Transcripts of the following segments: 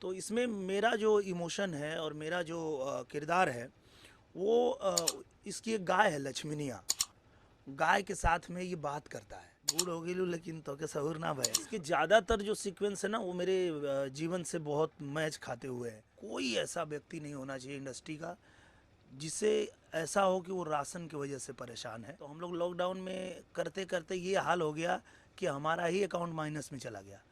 तो इसमें मेरा जो इमोशन है और मेरा जो किरदार है वो इसकी एक गाय है लक्ष्मीनिया। गाय के साथ में ये बात करता है, बूढ़ हो गई लेकिन तो के सहूर ना भय। इसके ज़्यादातर जो सीक्वेंस है ना वो मेरे जीवन से बहुत मैच खाते हुए है। कोई ऐसा व्यक्ति नहीं होना चाहिए इंडस्ट्री का जिसे ऐसा हो कि वो राशन की वजह से परेशान है। तो हम लोग लॉकडाउन में करते करते ये हाल हो गया कि हमारा ही अकाउंट माइनस में चला गया।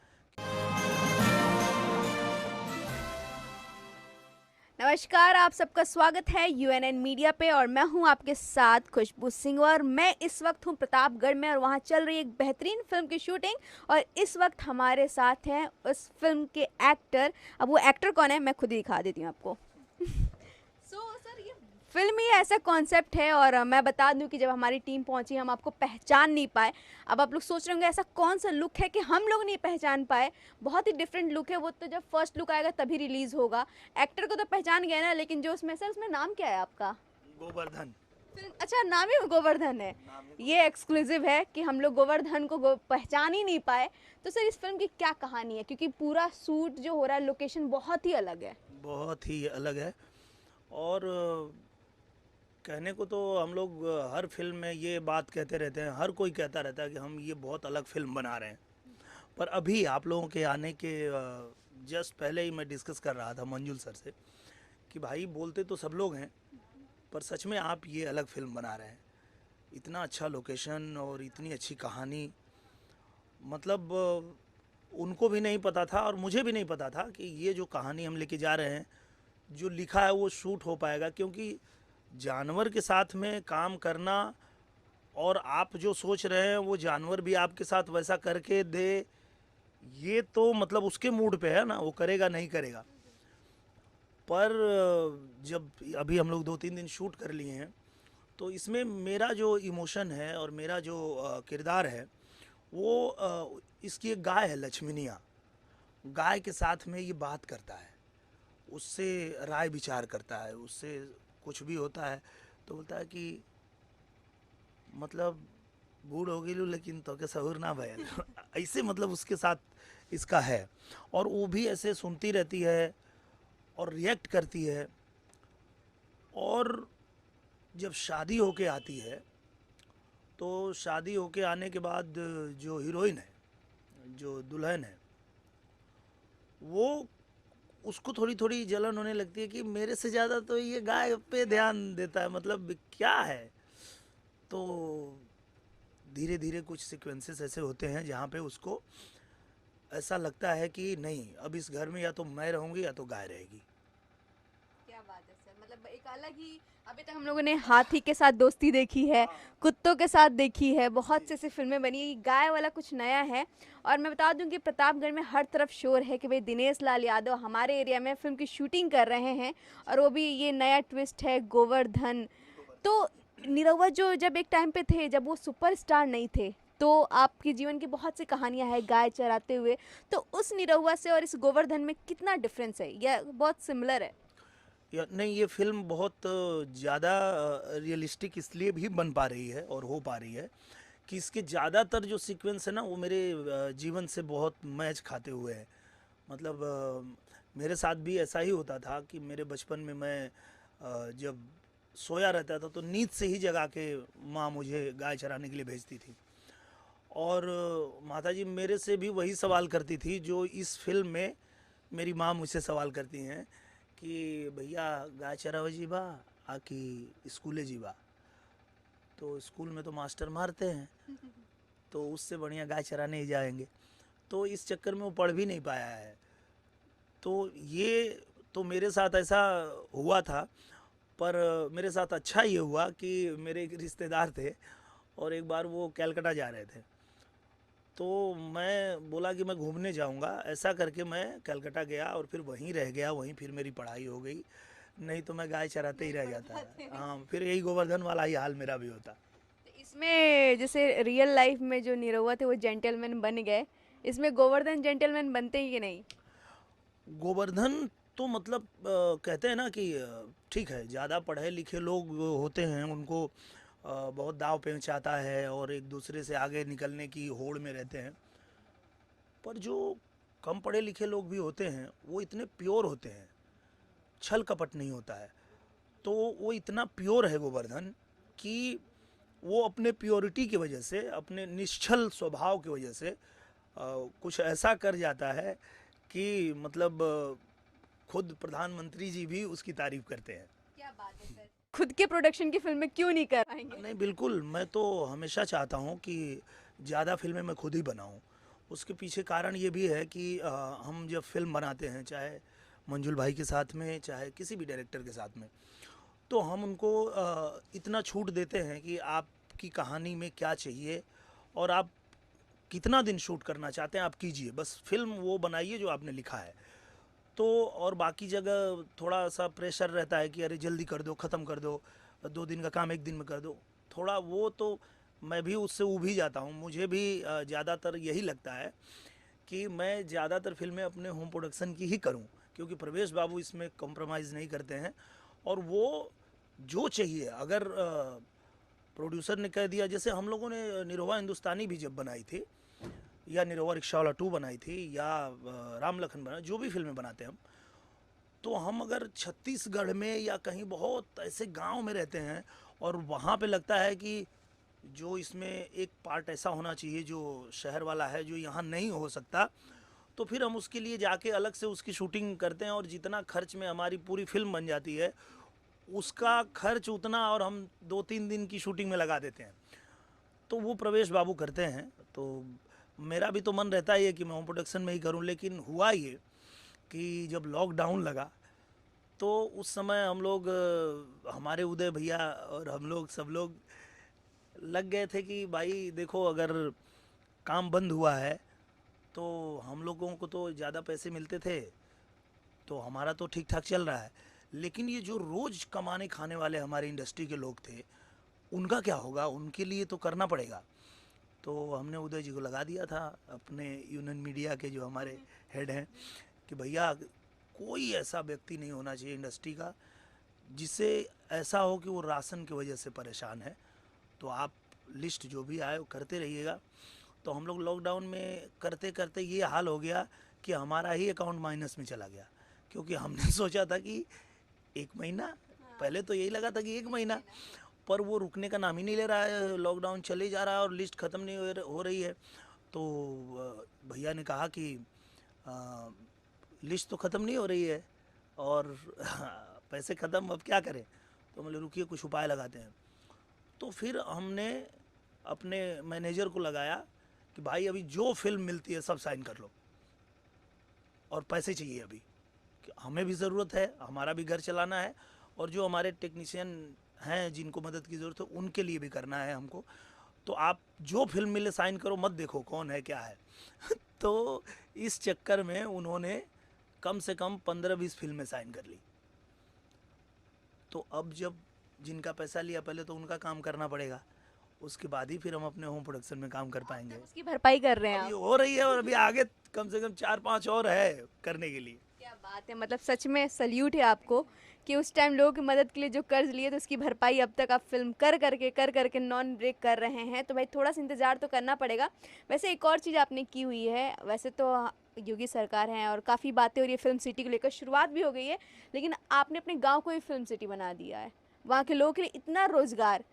नमस्कार, आप सबका स्वागत है यूएनएन मीडिया पे और मैं हूं आपके साथ खुशबू सिंह। और मैं इस वक्त हूं प्रतापगढ़ में और वहां चल रही एक बेहतरीन फिल्म की शूटिंग। और इस वक्त हमारे साथ हैं उस फिल्म के एक्टर। अब वो एक्टर कौन है मैं खुद ही दिखा देती हूँ आपको। सर, ये फिल्म ही ऐसा कॉन्सेप्ट है और मैं बता दूं कि जब हमारी टीम पहुंची हम आपको पहचान नहीं पाए। अब आप लोग सोच रहे होंगे ऐसा कौन सा लुक है कि हम लोग नहीं पहचान पाए। बहुत ही डिफरेंट लुक है, वो तो जब फर्स्ट लुक आएगा तभी रिलीज़ होगा। एक्टर को तो पहचान गए ना, लेकिन जो उसमें सर उसमें नाम क्या है आपका? गोवर्धन। अच्छा, नाम ही गोवर्धन है। ये एक्सक्लूसिव है कि हम लोग गोवर्धन को पहचान ही नहीं पाए। तो सर इस फिल्म की क्या कहानी है, क्योंकि पूरा शूट जो हो रहा है लोकेशन बहुत ही अलग है। बहुत ही अलग है। और कहने को तो हम लोग हर फिल्म में ये बात कहते रहते हैं, हर कोई कहता रहता है कि हम ये बहुत अलग फिल्म बना रहे हैं। पर अभी आप लोगों के आने के जस्ट पहले ही मैं डिस्कस कर रहा था मंजुल सर से कि भाई बोलते तो सब लोग हैं पर सच में आप ये अलग फिल्म बना रहे हैं। इतना अच्छा लोकेशन और इतनी अच्छी कहानी, मतलब उनको भी नहीं पता था और मुझे भी नहीं पता था कि ये जो कहानी हम लेके जा रहे हैं, जो लिखा है वो शूट हो पाएगा। क्योंकि जानवर के साथ में काम करना और आप जो सोच रहे हैं वो जानवर भी आपके साथ वैसा करके दे, ये तो मतलब उसके मूड पे है ना, वो करेगा नहीं करेगा। पर जब अभी हम लोग 2-3 दिन शूट कर लिए हैं तो इसमें मेरा जो इमोशन है और मेरा जो किरदार है वो इसकी एक गाय है लक्ष्मीनिया। गाय के साथ में ये बात करता है, उससे राय विचार करता है, उससे कुछ भी होता है तो बोलता है कि मतलब बूढ़ हो गई लेकिन तो के सहूर ना भयल। ऐसे मतलब उसके साथ इसका है। और वो भी ऐसे सुनती रहती है और रिएक्ट करती है। और जब शादी होके आती है तो शादी होके आने के बाद जो हीरोइन है, जो दुल्हन है, वो उसको थोड़ी थोड़ी जलन होने लगती है कि मेरे से ज़्यादा तो ये गाय पे ध्यान देता है, मतलब क्या है। तो धीरे धीरे कुछ सीक्वेंसेस ऐसे होते हैं जहाँ पे उसको ऐसा लगता है कि नहीं, अब इस घर में या तो मैं रहूँगी या तो गाय रहेगी। क्या बात है सर, मतलब एक अलग ही। अभी तक हम लोगों ने हाथी के साथ दोस्ती देखी है, कुत्तों के साथ देखी है, बहुत से ऐसी फिल्में बनी है। ये गाय वाला कुछ नया है। और मैं बता दूं कि प्रतापगढ़ में हर तरफ शोर है कि भाई दिनेश लाल यादव हमारे एरिया में फिल्म की शूटिंग कर रहे हैं। और वो भी ये नया ट्विस्ट है गोवर्धन। तो निरहुआ जो जब एक टाइम पे थे, जब वो सुपरस्टार नहीं थे, तो आपके जीवन की बहुत सी कहानियां हैं गाय चराते हुए। तो उस निरहुआ से और इस गोवर्धन में कितना डिफरेंस है या बहुत सिमिलर है? या नहीं, ये फिल्म बहुत ज़्यादा रियलिस्टिक इसलिए भी बन पा रही है और हो पा रही है कि इसके ज़्यादातर जो सीक्वेंस है ना वो मेरे जीवन से बहुत मैच खाते हुए हैं। मतलब मेरे साथ भी ऐसा ही होता था कि मेरे बचपन में मैं जब सोया रहता था तो नींद से ही जगा के माँ मुझे गाय चराने के लिए भेजती थी। और माता जी मेरे से भी वही सवाल करती थी जो इस फिल्म में मेरी माँ मुझसे सवाल करती हैं कि भैया गाय चरावे जीबा आकि स्कूले जीबा। तो स्कूल में तो मास्टर मारते हैं, तो उससे बढ़िया गाय चराने ही जाएंगे। तो इस चक्कर में वो पढ़ भी नहीं पाया है। तो ये तो मेरे साथ ऐसा हुआ था। पर मेरे साथ अच्छा ये हुआ कि मेरे एक रिश्तेदार थे और एक बार वो कलकत्ता जा रहे थे। तो मैं बोला कि मैं घूमने जाऊंगा, ऐसा करके मैं कलकत्ता गया और फिर वहीं रह गया, वहीं फिर मेरी पढ़ाई हो गई। नहीं तो मैं गाय चराते ही रह जाता है। हाँ, फिर यही गोवर्धन वाला ही हाल मेरा भी होता। तो इसमें जैसे रियल लाइफ में जो निरहुआ थे वो जेंटलमैन बन गए, इसमें गोवर्धन जेंटलमैन बनते ही कि नहीं? गोवर्धन तो मतलब कहते हैं ना कि ठीक है, ज़्यादा पढ़े लिखे लोग होते हैं उनको बहुत दाव पेच आता है और एक दूसरे से आगे निकलने की होड़ में रहते हैं। पर जो कम पढ़े लिखे लोग भी होते हैं वो इतने प्योर होते हैं, छल कपट नहीं होता है। तो वो इतना प्योर है गोवर्धन कि वो अपने प्योरिटी की वजह से, अपने निश्चल स्वभाव की वजह से कुछ ऐसा कर जाता है कि मतलब खुद प्रधानमंत्री जी भी उसकी तारीफ करते हैं। क्या बात है सर, खुद के प्रोडक्शन की फिल्में क्यों नहीं कर पाएंगे? नहीं बिल्कुल, मैं तो हमेशा चाहता हूँ कि ज़्यादा फिल्में मैं खुद ही बनाऊँ। उसके पीछे कारण ये भी है कि हम जब फिल्म बनाते हैं, चाहे मंजुल भाई के साथ में, चाहे किसी भी डायरेक्टर के साथ में, तो हम उनको इतना छूट देते हैं कि आपकी कहानी में क्या चाहिए और आप कितना दिन शूट करना चाहते हैं आप कीजिए, बस फिल्म वो बनाइए जो आपने लिखा है। तो और बाकी जगह थोड़ा सा प्रेशर रहता है कि अरे जल्दी कर दो, ख़त्म कर दो, 2 दिन का काम 1 दिन में कर दो, थोड़ा वो तो मैं भी उससे ऊब ही जाता हूँ। मुझे भी ज़्यादातर यही लगता है कि मैं ज़्यादातर फिल्में अपने होम प्रोडक्शन की ही करूँ, क्योंकि प्रवेश बाबू इसमें कॉम्प्रोमाइज़ नहीं करते हैं। और वो जो चाहिए, अगर प्रोड्यूसर ने कह दिया, जैसे हम लोगों ने निरहुआ हिंदुस्तानी भी जब बनाई थी, या निरहुआ रिक्शावाला 2 बनाई थी, या राम लखन बना, जो भी फिल्में बनाते हैं हम, तो हम अगर छत्तीसगढ़ में या कहीं बहुत ऐसे गांव में रहते हैं और वहाँ पे लगता है कि जो इसमें एक पार्ट ऐसा होना चाहिए जो शहर वाला है, जो यहाँ नहीं हो सकता, तो फिर हम उसके लिए जाके अलग से उसकी शूटिंग करते हैं और जितना खर्च में हमारी पूरी फिल्म बन जाती है उसका खर्च उतना और हम 2-3 दिन की शूटिंग में लगा देते हैं। तो वो प्रवेश बाबू करते हैं। तो मेरा भी तो मन रहता ही है कि मैं होम प्रोडक्शन में ही करूं, लेकिन हुआ ये कि जब लॉकडाउन लगा तो उस समय हम लोग हमारे उदय भैया और हम लोग सब लोग लग गए थे कि भाई देखो, अगर काम बंद हुआ है तो हम लोगों को तो ज़्यादा पैसे मिलते थे, तो हमारा तो ठीक ठाक चल रहा है, लेकिन ये जो रोज़ कमाने खाने वाले हमारे इंडस्ट्री के लोग थे, उनका क्या होगा, उनके लिए तो करना पड़ेगा। तो हमने उदय जी को लगा दिया था, अपने यूनियन मीडिया के जो हमारे हेड हैं, कि भैया कोई ऐसा व्यक्ति नहीं होना चाहिए इंडस्ट्री का जिसे ऐसा हो कि वो राशन की वजह से परेशान है, तो आप लिस्ट जो भी आए वो करते रहिएगा। तो हम लोग लॉकडाउन में करते करते ये हाल हो गया कि हमारा ही अकाउंट माइनस में चला गया, क्योंकि हमने सोचा था कि 1 महीना, पहले तो यही लगा था कि 1 महीना, पर वो रुकने का नाम ही नहीं ले रहा है, लॉकडाउन चले जा रहा है और लिस्ट ख़त्म नहीं हो रही है। तो भैया ने कहा कि लिस्ट तो ख़त्म नहीं हो रही है और पैसे ख़त्म, अब क्या करें। तो बोले रुकिए कुछ उपाय लगाते हैं। तो फिर हमने अपने मैनेजर को लगाया कि भाई अभी जो फिल्म मिलती है सब साइन कर लो, और पैसे चाहिए अभी, कि हमें भी ज़रूरत है, हमारा भी घर चलाना है, और जो हमारे टेक्नीशियन हैं जिनको मदद की ज़रूरत है उनके लिए भी करना है हमको। तो आप जो फिल्म मिले साइन करो, मत देखो कौन है क्या है। तो इस चक्कर में उन्होंने कम से कम 15-20 फिल्में साइन कर ली। तो अब जब जिनका पैसा लिया, पहले तो उनका काम करना पड़ेगा, उसके बाद ही फिर हम अपने होम प्रोडक्शन में काम कर पाएंगे। उसकी भरपाई कर रहे हैं अब ये आप। हो रही है और अभी आगे कम से कम 4-5 और है करने के लिए। क्या बात है, मतलब सच में सल्यूट है आपको कि उस टाइम लोगों की मदद के लिए जो कर्ज लिए तो उसकी भरपाई अब तक आप फिल्म कर करके नॉन ब्रेक कर रहे हैं। तो भाई थोड़ा सा इंतज़ार तो करना पड़ेगा। वैसे एक और चीज़ आपने की हुई है, वैसे तो योगी सरकार है और काफ़ी बातें हो रही है फिल्म सिटी को लेकर, शुरुआत भी हो गई है, लेकिन आपने अपने गांव को ही फिल्म सिटी बना दिया है। वहाँ के लोगों के लिए इतना रोज़गार,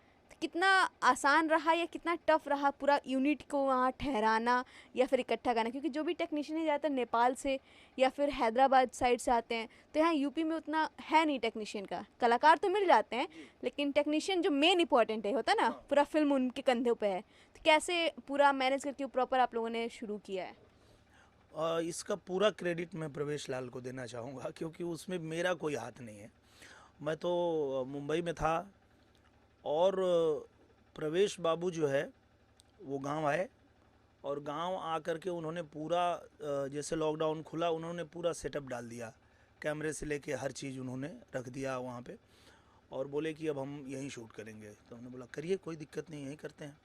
कितना आसान रहा या कितना टफ रहा पूरा यूनिट को वहाँ ठहराना या फिर इकट्ठा करना, क्योंकि जो भी टेक्नीशियन है ज़्यादातर नेपाल से या फिर हैदराबाद साइड से आते हैं, तो यहाँ यूपी में उतना है नहीं टेक्नीशियन का। कलाकार तो मिल जाते हैं लेकिन टेक्नीशियन जो मेन इंपॉर्टेंट है होता है ना, पूरा फिल्म उनके कंधों पे है। तो कैसे पूरा मैनेज करके प्रॉपर आप लोगों ने शुरू किया है? इसका पूरा क्रेडिट मैं प्रवेश लाल को देना चाहूँगा, क्योंकि उसमें मेरा कोई हाथ नहीं है। मैं तो मुंबई में था, और प्रवेश बाबू जो है वो गांव आए, और गांव आकर के उन्होंने पूरा जैसे लॉकडाउन खुला उन्होंने पूरा सेटअप डाल दिया, कैमरे से लेके हर चीज़ उन्होंने रख दिया वहाँ पे, और बोले कि अब हम यहीं शूट करेंगे। तो हमने बोला करिए, कोई दिक्कत नहीं, यहीं करते हैं।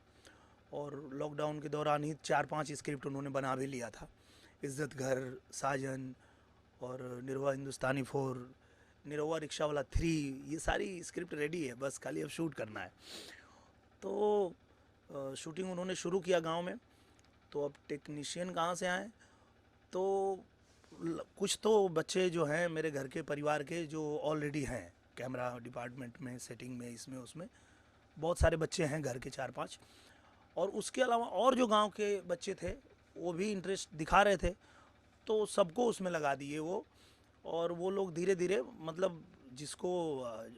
और लॉकडाउन के दौरान ही 4-5 स्क्रिप्ट उन्होंने बना भी लिया था, इज़्ज़त घर, साजन, और निरहुआ हिंदुस्तानी 4, निरहुआ रिक्शावाला 3, ये सारी स्क्रिप्ट रेडी है, बस खाली अब शूट करना है। तो शूटिंग उन्होंने शुरू किया गांव में। तो अब टेक्नीशियन कहाँ से आए, तो कुछ तो बच्चे जो हैं मेरे घर के परिवार के जो ऑलरेडी हैं कैमरा डिपार्टमेंट में, सेटिंग में, इसमें उसमें बहुत सारे बच्चे हैं घर के 4-5, और उसके अलावा और जो गांव के बच्चे थे वो भी इंटरेस्ट दिखा रहे थे, तो सबको उसमें लगा दिए वो। और वो लोग धीरे धीरे मतलब जिसको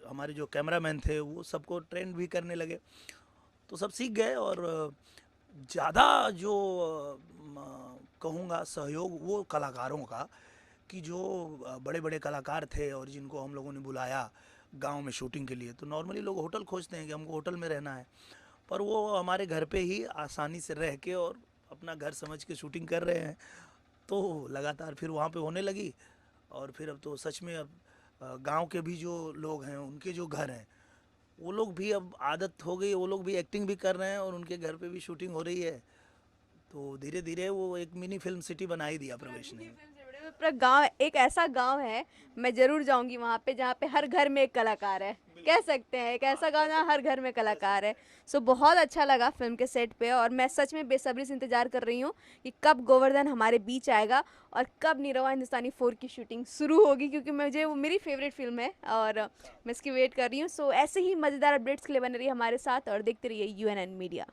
हमारे जो कैमरामैन थे वो सबको ट्रेंड भी करने लगे, तो सब सीख गए। और ज़्यादा जो कहूँगा सहयोग वो कलाकारों का, कि जो बड़े बड़े कलाकार थे और जिनको हम लोगों ने बुलाया गांव में शूटिंग के लिए, तो नॉर्मली लोग होटल खोजते हैं कि हमको होटल में रहना है, पर वो हमारे घर पे ही आसानी से रह के और अपना घर समझ के शूटिंग कर रहे हैं। तो लगातार फिर वहाँ पे होने लगी, और फिर अब तो सच में अब गांव के भी जो लोग हैं उनके जो घर हैं वो लोग भी अब आदत हो गई, वो लोग भी एक्टिंग भी कर रहे हैं और उनके घर पे भी शूटिंग हो रही है। तो धीरे धीरे वो एक मिनी फिल्म सिटी बना ही दिया प्रवेश ने। पूरा गांव एक ऐसा गांव है, मैं जरूर जाऊंगी वहां पे जहाँ पे हर घर में एक कलाकार है, कह सकते हैं एक ऐसा गांव जहाँ हर घर में कलाकार है। सो बहुत अच्छा लगा फिल्म के सेट पे, और मैं सच में बेसब्री से इंतजार कर रही हूँ कि कब गोवर्धन हमारे बीच आएगा और कब नीरवा हिंदुस्तानी 4 की शूटिंग शुरू होगी, क्योंकि मुझे वो मेरी फेवरेट फिल्म है और मैं इसकी वेट कर रही हूँ। सो ऐसे ही मज़ेदार अपडेट्स के लिए बने रहिए हमारे साथ और देखते रहिए यूएनएन मीडिया।